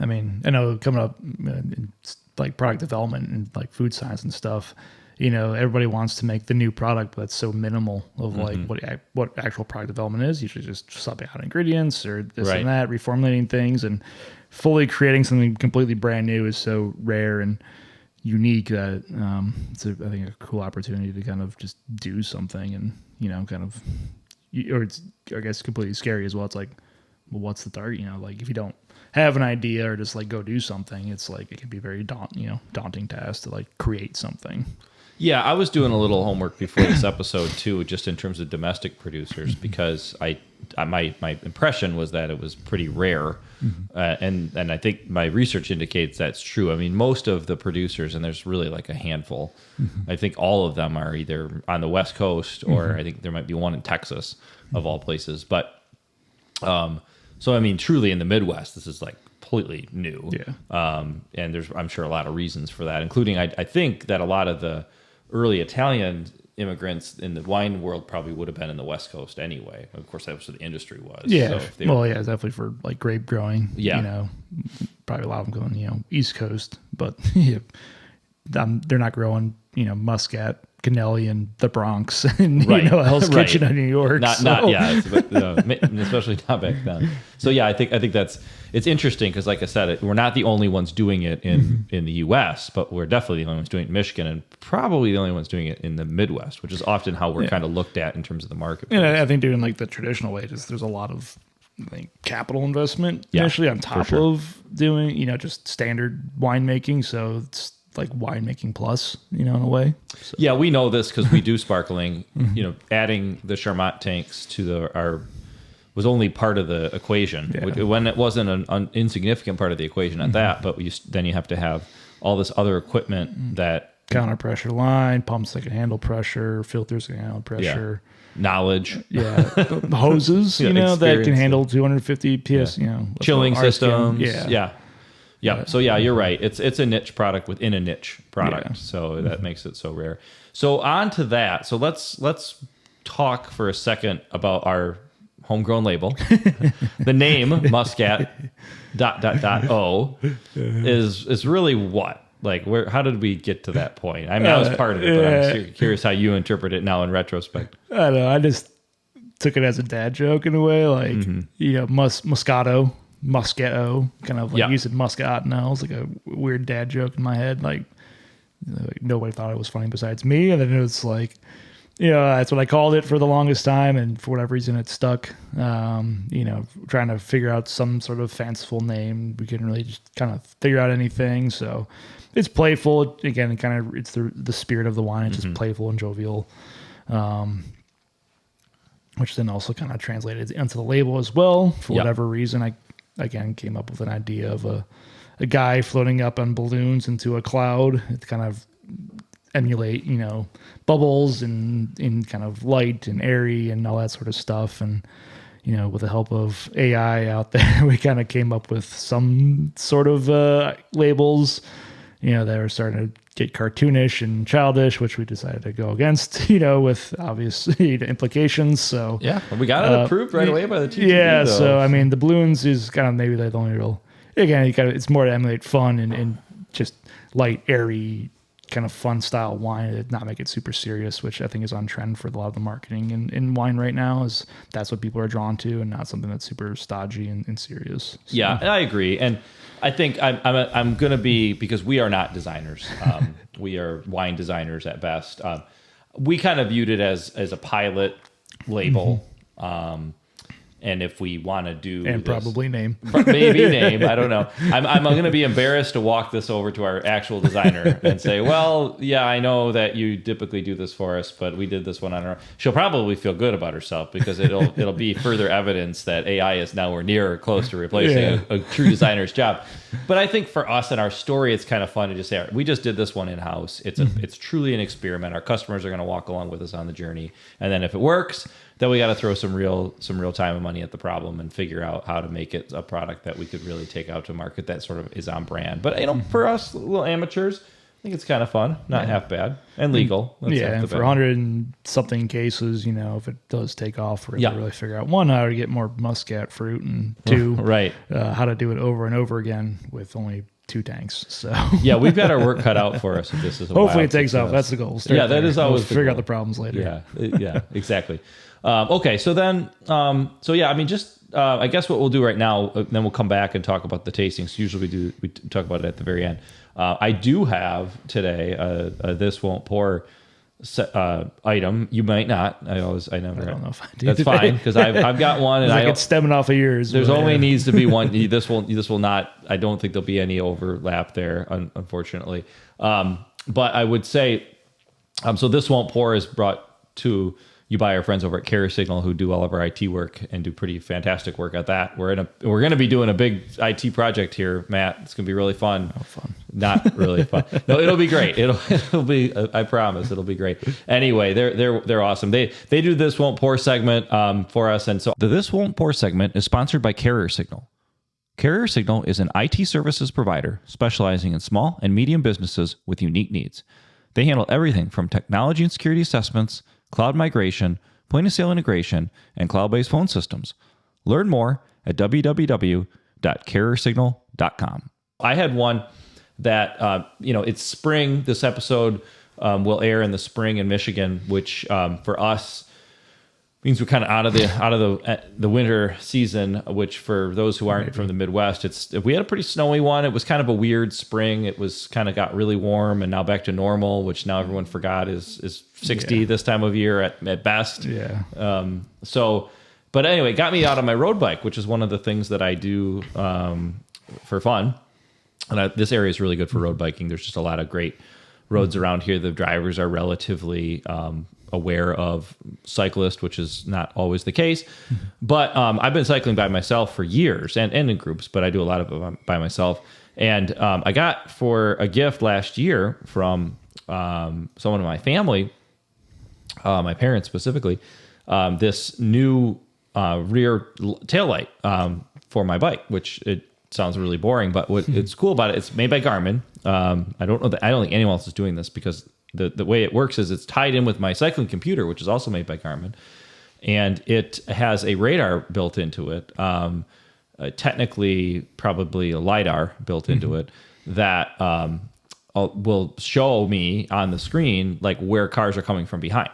mean, I know coming up in like product development and like food science and stuff, everybody wants to make the new product, but it's so minimal of like what actual product development is. Usually just subbing out ingredients or this and that, reformulating things, and fully creating something completely brand new is so rare and unique that it's I think a cool opportunity to kind of just do something, and kind of, or it's, I guess, completely scary as well. It's like, well, what's the target? Like if you don't have an idea or just like go do something, it's like it can be very daunting task to like create something. Yeah, I was doing a little homework before this episode too, just in terms of domestic producers, because my impression was that it was pretty rare, and I think my research indicates that's true. I mean, most of the producers, and there's really like a handful. I think all of them are either on the West Coast, or I think there might be one in Texas, of all places. But so I mean, truly in the Midwest, this is like completely new. Yeah. And there's, I'm sure, a lot of reasons for that, including I think that a lot of the early Italian immigrants in the wine world probably would have been in the West Coast anyway. Of course, that was what the industry was. Yeah. So Definitely for like grape growing. Yeah. Probably a lot of them going, East Coast, but they're not growing, Muscat, Canelli, and the Bronx, and Hell's Kitchen in New York. Not yeah, but, especially not back then. So yeah, I think it's interesting because, like I said, we're not the only ones doing it in the U.S., but we're definitely the only ones doing it in Michigan, and probably the only ones doing it in the Midwest, which is often how we're kind of looked at in terms of the market. And I think doing like the traditional way, there's a lot of capital investment initially on top of doing just standard winemaking. So it's like winemaking plus, in a way. So. Yeah, we know this because we do sparkling. Adding the Charmat tanks to our was only part of the equation, when it wasn't an insignificant part of the equation at that. But then you have to have all this other equipment that counter pressure line, pumps that can handle pressure, filters that can handle pressure. Knowledge, the hoses, that can handle 250 PS, chilling systems, Yeah. So you're right. It's a niche product within a niche product. So that makes it so rare. So on to that. So let's talk for a second about our homegrown label. The name Muscat ... O is really what? Like, how did we get to that point? I mean, I was part of it, but I'm curious how you interpret it now in retrospect. I don't know. I just took it as a dad joke in a way, like Moscato. Muscat O, kind of like you said Muscat now. It's like a weird dad joke in my head. Like nobody thought it was funny besides me. And then it was like, that's what I called it for the longest time. And for whatever reason, it stuck. Trying to figure out some sort of fanciful name. We couldn't really just kind of figure out anything. So it's playful. Again, it's the spirit of the wine. It's just playful and jovial. Which then also kind of translated into the label as well. For whatever reason, I again came up with an idea of a guy floating up on balloons into a cloud. It kind of emulate, bubbles and in kind of light and airy and all that sort of stuff. And, with the help of AI out there, we kind of came up with some sort of labels, that were starting to get cartoonish and childish, which we decided to go against, with obvious implications. So we got it approved right away by the TTB. Yeah, so I mean, the balloons is kind of maybe the only real. Again, it's more to emulate fun and just light, airy, kind of fun style wine, and not make it super serious, which I think is on trend for a lot of the marketing in wine right now. Is that's what people are drawn to, and not something that's super stodgy and serious. So. Yeah, I agree, and I think I'm going to be, because we are not designers. We are wine designers at best. We kind of viewed it as a pilot label. And if we want to do and this, probably name, maybe name, I don't know. I'm going to be embarrassed to walk this over to our actual designer and say, well, yeah, I know that you typically do this for us, but we did this one on our own. She'll probably feel good about herself because it'll be further evidence that AI is nowhere near or close to replacing a true designer's job. But I think for us and our story, it's kind of fun to just say, all right, we just did this one in-house. It's truly an experiment. Our customers are going to walk along with us on the journey. And then if it works, then we got to throw some real time and money at the problem and figure out how to make it a product that we could really take out to market that sort of is on brand. But for us little amateurs, I think it's kind of fun, not half bad, and legal. And for 100 and something cases, if it does take off, we're going to really figure out, one, how to get more muscat fruit, and two, how to do it over and over again with only 2 tanks. So we've got our work cut out for us if this is hopefully it takes off. That's the goal. That is always figure out the problems later. Yeah, exactly. Okay, so then, I mean, just I guess what we'll do right now, then we'll come back and talk about the tastings. Usually we talk about it at the very end. I do have today a This Won't Pour item. You might not. I never. I don't know if I do. That's fine, because I've got one, and it's stemming off of yours. There's only needs to be one. This will not. I don't think there'll be any overlap there, unfortunately. But I would say, So this won't pour is brought to you by our friends over at Carrier Signal, who do all of our IT work and do pretty fantastic work at that. We're going to be doing a big IT project here, Matt. It's going to be really fun. Oh, fun. Not really fun. No, it'll be great. It'll be. I promise, it'll be great. Anyway, they're awesome. They do this won't pour segment for us, and so the This Won't Pour segment is sponsored by Carrier Signal. Carrier Signal is an IT services provider specializing in small and medium businesses with unique needs. They handle everything from technology and security assessments, cloud migration, point-of-sale integration, and cloud-based phone systems. Learn more at www.carriersignal.com. I had one that, it's spring. This episode will air in the spring in Michigan, which for us means we're kind of out of the winter season, which for those who aren't from the Midwest, we had a pretty snowy one. It was kind of a weird spring. It was kind of got really warm and now back to normal, which now everyone forgot is 60 this time of year at best. Yeah. But anyway, it got me out on my road bike, which is one of the things that I do for fun. And this area is really good for road biking. There's just a lot of great roads around here. The drivers are relatively aware of cyclists, which is not always the case. But I've been cycling by myself for years and in groups, but I do a lot of it by myself. And I got for a gift last year from someone in my family, my parents specifically, this new rear taillight for my bike, which it sounds really boring, but what it's cool about it, it's made by Garmin. I don't think anyone else is doing this because the way it works is it's tied in with my cycling computer, which is also made by Garmin, and it has a radar built into it. Technically, probably a LiDAR built into it that will show me on the screen like where cars are coming from behind.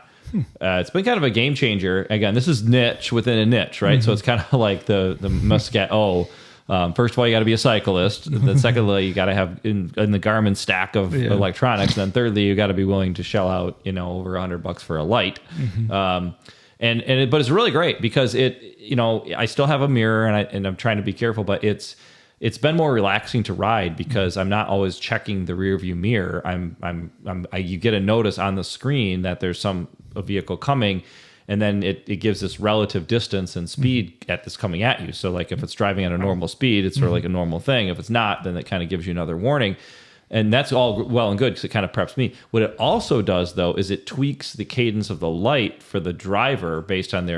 It's been kind of a game changer. Again, this is niche within a niche, right? So it's kind of like the Muscat O. First of all, you got to be a cyclist. Then secondly, you got to have in the Garmin stack of electronics. And then thirdly, you got to be willing to shell out, over $100 for a light. But it's really great because I still have a mirror and I'm trying to be careful, but it's been more relaxing to ride because I'm not always checking the rear view mirror. You get a notice on the screen that there's a vehicle coming. And then it gives this relative distance and speed at this coming at you. So like if it's driving at a normal speed, it's sort of like a normal thing. If it's not, then it kind of gives you another warning. And that's all well and good because it kind of preps me. What it also does, though, is it tweaks the cadence of the light for the driver based on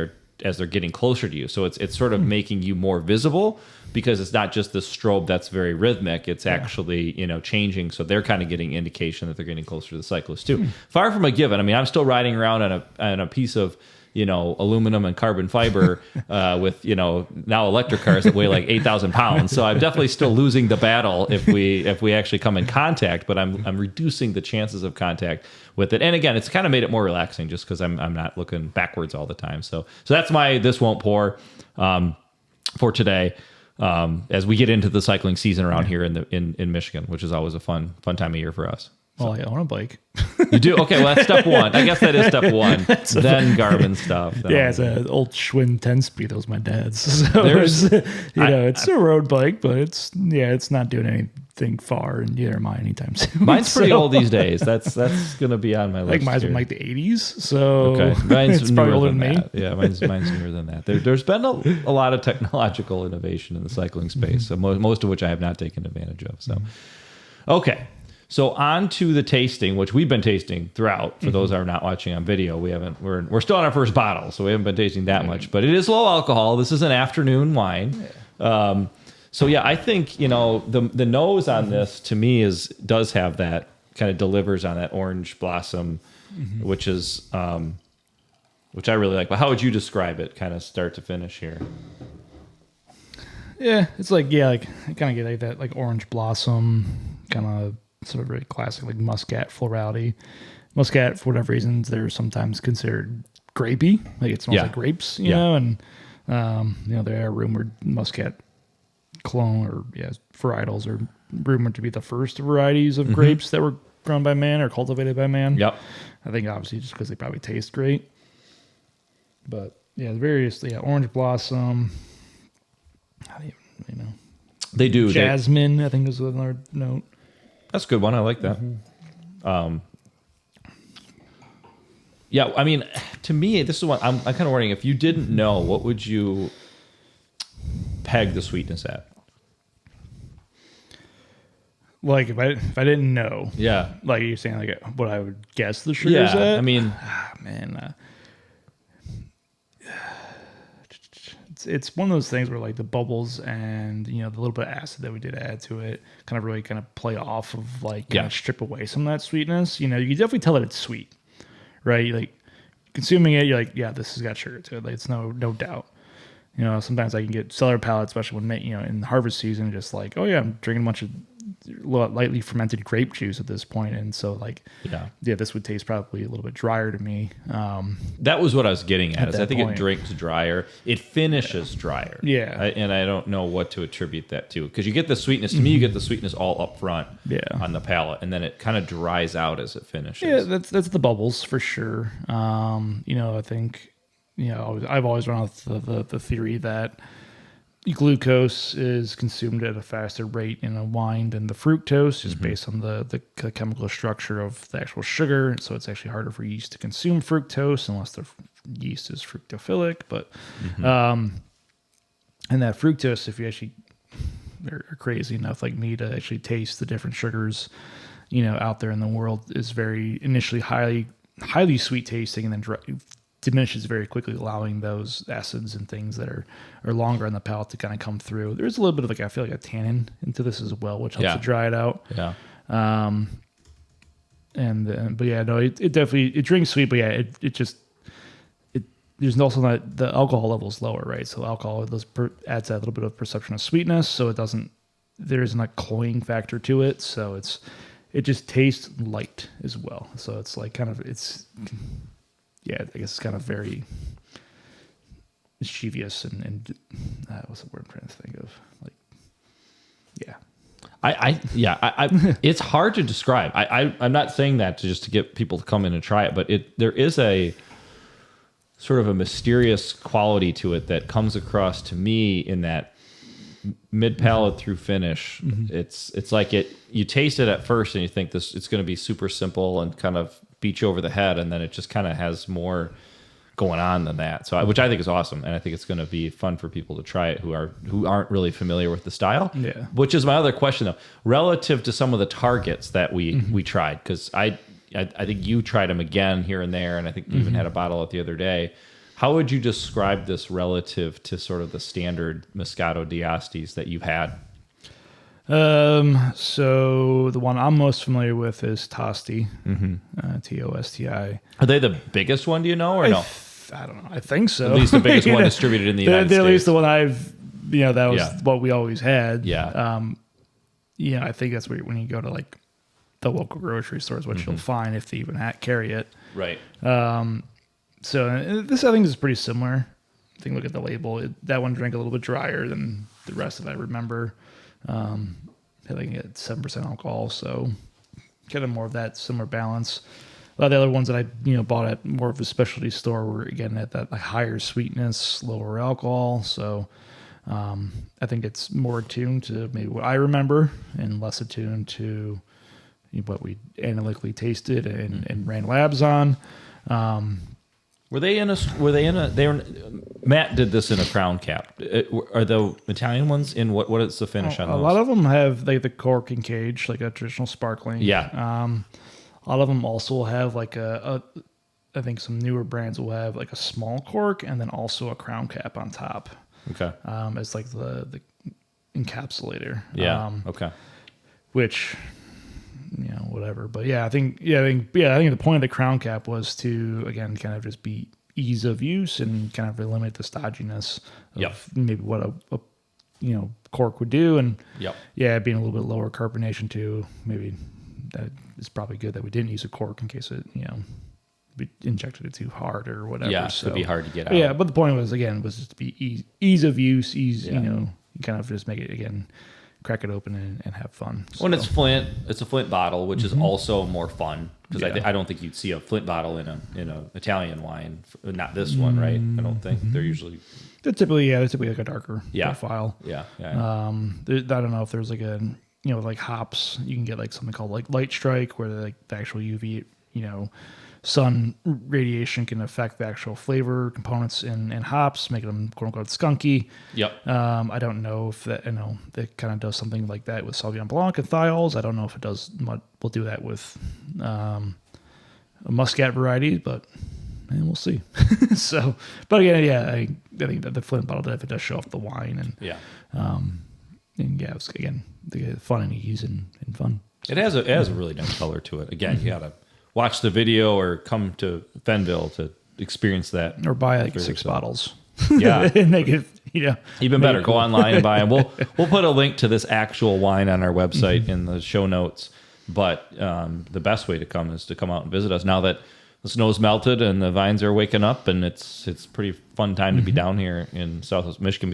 as they're getting closer to you. So it's sort of making you more visible because it's not just the strobe that's very rhythmic. It's actually, changing. So they're kind of getting indication that they're getting closer to the cyclist too. Far from a given. I mean, I'm still riding around on a piece of aluminum and carbon fiber with, now electric cars that weigh like 8,000 pounds. So I'm definitely still losing the battle if we actually come in contact, but I'm reducing the chances of contact with it. And again, it's kind of made it more relaxing just because I'm not looking backwards all the time. So that's my This Won't Pour for today. As we get into the cycling season around here in Michigan, which is always a fun time of year for us. Well, I own a bike. You do? Okay, well, that's step one. I guess that is step one. Then Garmin stuff. It's an old Schwinn 10-speed. That was my dad's. So it's a road bike, but it's not doing anything far, and neither am I anytime soon. Mine's pretty old these days. That's going to be on my list. Like mine's here. from like the 80s, so okay. Mine's it's probably older than me. That. Yeah, mine's newer than that. There's been a lot of technological innovation in the cycling space, so most of which I have not taken advantage of. So, okay. So on to the tasting, which we've been tasting throughout. For those that are not watching on video, we're still on our first bottle, so we haven't been tasting that much. But it is low alcohol. This is an afternoon wine. I think the nose on this to me does have that kind of delivers on that orange blossom, which is which I really like. But how would you describe it, kind of start to finish here? Yeah, it's like I kind of get like that like orange blossom kind of. Sort of very classic, like Muscat florality. Muscat, for whatever reasons, they're sometimes considered grapey. Like it smells like grapes, you know, and there are rumored Muscat clone or varietals are rumored to be the first varieties of grapes that were grown by man or cultivated by man. Yep. I think obviously just because they probably taste great. But the various orange blossom. How do you They do. Jasmine, I think is another note. That's a good one. I like that. Yeah, I mean, to me, this is what I'm kind of wondering. If you didn't know, what would you peg the sweetness at? Like if I didn't know, Yeah. like you're saying, like what I would guess the sugar's at. I mean, Man, it's one of those things where like the bubbles and the little bit of acid that we did add to it kind of really kind of play off of like strip away some of that sweetness. You can definitely tell that it's sweet, right? Like consuming it, you're like, yeah, this has got sugar to it. Like it's no doubt. Sometimes I can get cellar palates, especially when in harvest season, just like, oh yeah, I'm drinking a bunch of lightly fermented grape juice at this point, and so like, this would taste probably a little bit drier to me. That was what I was getting at. Is I think point. It drinks drier. It finishes drier. Yeah, and I don't know what to attribute that to, because you get the sweetness. To me, you get the sweetness all up front. On the palate, and then it kind of dries out as it finishes. Yeah, that's the bubbles for sure. I think. I've always run with the theory that glucose is consumed at a faster rate in a wine than the fructose, just based on the chemical structure of the actual sugar. So it's actually harder for yeast to consume fructose unless the yeast is fructophilic. But and that fructose, if you actually are crazy enough like me to actually taste the different sugars, out there in the world, is very initially highly sweet tasting, and then diminishes very quickly, allowing those acids and things that are longer on the palate to kind of come through. There's a little bit of I feel like a tannin into this as well, which helps to dry it out. Yeah. But yeah, no, it definitely, it drinks sweet, but yeah, there's also not, the alcohol level is lower, right? So alcohol adds that little bit of perception of sweetness. So there isn't a cloying factor to it. So it just tastes light as well. So it's like I guess it's kind of very mischievous and what's the word I'm trying to think of? Like, yeah. It's hard to describe. I'm not saying that just to get people to come in and try it, but there is a sort of a mysterious quality to it that comes across to me in that mid palate through finish. It's like you taste it at first and you think it's going to be super simple and kind of beat you over the head, and then it just kind of has more going on than that. So, which I think is awesome, and I think it's going to be fun for people to try it who aren't really familiar with the style. Yeah. Which is my other question though, relative to some of the targets that we tried, because I think you tried them again here and there, and I think you even had a bottle out the other day. How would you describe this relative to sort of the standard Moscato d'Astis that you've had? So the one I'm most familiar with is Tosti, Tosti. Are they the biggest one, do you know, or no? I don't know. I think so. At least the biggest one distributed in the United States. At least the one that was what we always had. Yeah. I think that's when you go to like the local grocery stores, what you'll find if they even carry it. Right. So this, I think, is pretty similar. I think look at the label. That one drank a little bit drier than the rest of it, I remember. I think at 7% alcohol, so kind of more of that similar balance. A lot of the other ones that I bought at more of a specialty store were again at that higher sweetness, lower alcohol. So I think it's more attuned to maybe what I remember and less attuned to what we analytically tasted and ran labs on. Matt did this in a crown cap. Are the Italian ones in what is the finish on those? A lot of them have like the cork and cage, like a traditional sparkling. Yeah. A lot of them also have like I think some newer brands will have like a small cork and then also a crown cap on top. Okay. It's like the encapsulator. Yeah. Okay. Which, whatever. But yeah, I think the point of the crown cap was to, again, kind of just be ease of use and kind of eliminate the stodginess of maybe what a cork would do. And being a little bit lower carbonation too, maybe that is probably good that we didn't use a cork in case it, we injected it too hard or whatever. Yeah, so it'd be hard to get out. Yeah, but the point was just to be ease of use, you kind of just make it, again, crack it open and have fun. So. When it's a Flint bottle, which is also more fun, because I don't think you'd see a Flint bottle in a Italian wine, not this one, right? I don't think they're usually. They're typically like a darker profile. Yeah. I don't know if there's like a like hops, you can get like something called like Light Strike, where like the actual UV sun radiation can affect the actual flavor components in hops, making them quote unquote skunky. Yep. I don't know if that, it kind of does something like that with Sauvignon Blanc and thiols. I don't know if it does. We'll do that with a Muscat variety, but we'll see. So, but again, yeah, I think that the Flint bottle definitely does show off the wine, and and yeah, it was again fun and easy and fun. It has a really nice color to it. Again, you gotta watch the video or come to Fennville to experience that, or buy like 6 bottles. Yeah, and make it even better. Go online and buy them. We'll put a link to this actual wine on our website in the show notes. But the best way to come is to come out and visit us now that the snow's melted and the vines are waking up, and it's pretty fun time to be down here in Southwest Michigan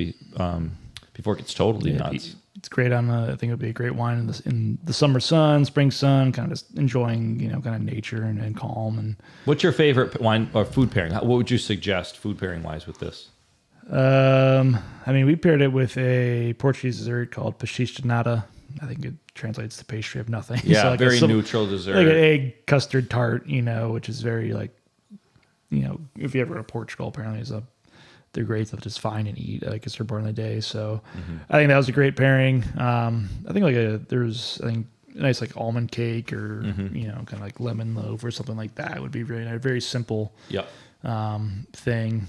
before it gets totally nuts. It's great on I think it'll be a great wine in the summer sun, spring sun, kind of just enjoying kind of nature and calm. And what's your favorite wine or food pairing? What would you suggest food pairing wise with this? We paired it with a Portuguese dessert called pastéis de nata. I think it translates to pastry of nothing. Yeah, so like very neutral dessert. Like an egg custard tart, which is very if you ever go to Portugal, apparently they're great stuff, just fine and eat. I guess they're born in the day. So I think that was a great pairing. I think there's a nice like almond cake or, kind of like lemon loaf or something like that would be very nice. Very simple thing.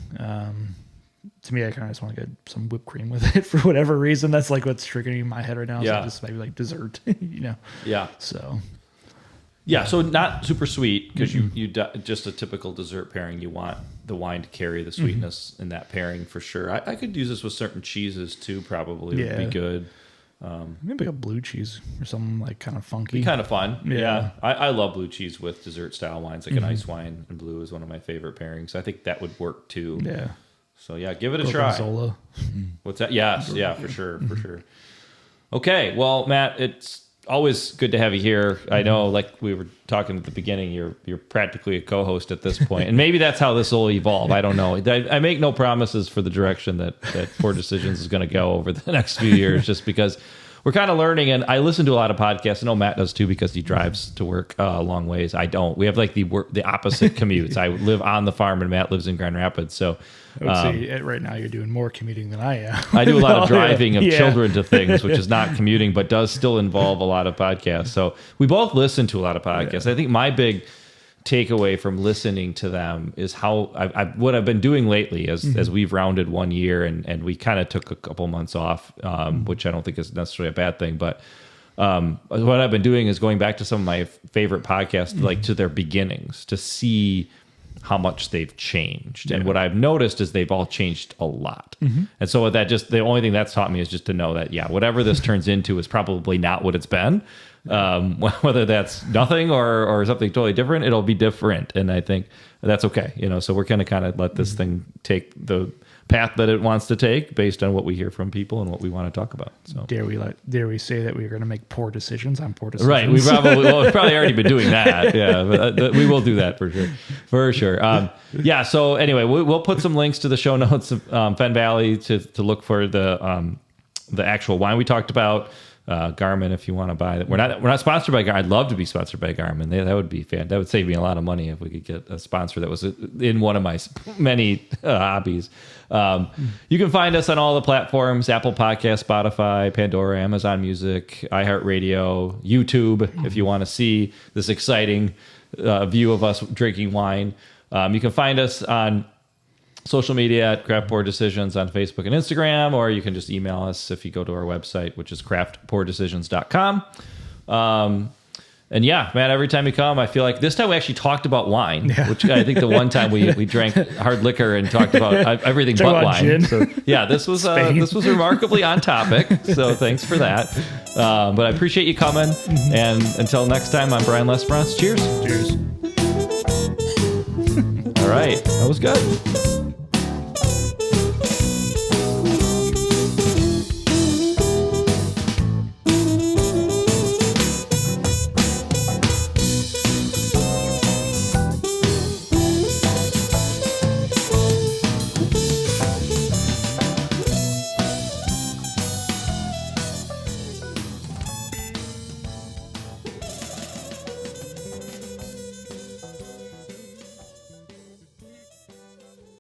To me, I kind of just want to get some whipped cream with it for whatever reason. That's like what's triggering in my head right now. Yeah. So just maybe like dessert, Yeah. So. Yeah, so not super sweet because you just a typical dessert pairing. You want the wine to carry the sweetness in that pairing for sure. I could use this with certain cheeses too. Probably would be good. Maybe like a blue cheese or something like kind of funky. Be kind of fun. Yeah. I love blue cheese with dessert style wines. Like an ice wine and blue is one of my favorite pairings. I think that would work too. Yeah. So yeah, give it a try. Gorgonzola. What's that? Yes, yeah, for sure. Okay, well, Matt, it's always good to have you here. I know, like we were talking at the beginning, you're practically a co-host at this point, and maybe that's how this will evolve. I don't know. I make no promises for the direction that Poor Decisions is going to go over the next few years, just because we're kind of learning. And I listen to a lot of podcasts. I know Matt does too because he drives to work a long ways. I don't. We have like the opposite commutes. I live on the farm, and Matt lives in Grand Rapids, so. I would say right now you're doing more commuting than I am. I do a lot of driving of children to things, which is not commuting, but does still involve a lot of podcasts. So we both listen to a lot of podcasts. I think my big takeaway from listening to them is how what I've been doing lately as we've rounded 1 year and we kind of took a couple months off, which I don't think is necessarily a bad thing, but what I've been doing is going back to some of my favorite podcasts, like to their beginnings, to see how much they've changed. And what I've noticed is they've all changed a lot. And so that the only thing that's taught me is just to know that, whatever this turns into is probably not what it's been. Whether that's nothing or something totally different, it'll be different. And I think that's okay. So we're going to kind of let this thing take the path that it wants to take based on what we hear from people and what we want to talk about. So dare we say that we're going to make poor decisions on poor decisions? Right. We've probably already been doing that. Yeah, but we will do that for sure. So anyway, we'll put some links to the show notes of Fenn Valley to look for the actual wine we talked about. Garmin, if you want to buy it. We're not sponsored by Garmin. I'd love to be sponsored by Garmin. That would be fan. That would save me a lot of money if we could get a sponsor that was in one of my many hobbies. You can find us on all the platforms: Apple Podcasts, Spotify, Pandora, Amazon Music, iHeartRadio, YouTube. If you want to see this exciting view of us drinking wine, you can find us on social media at Craft Poor Decisions on Facebook and Instagram, or you can just email us if you go to our website, which is craftpoordecisions.com. And Matt, every time you come, I feel like this time we actually talked about wine, which I think the one time we drank hard liquor and talked about everything but wine. Gin. So this was remarkably on topic. So thanks for that. But I appreciate you coming. And until next time, I'm Brian Lesperance. Cheers. Cheers. All right. That was good.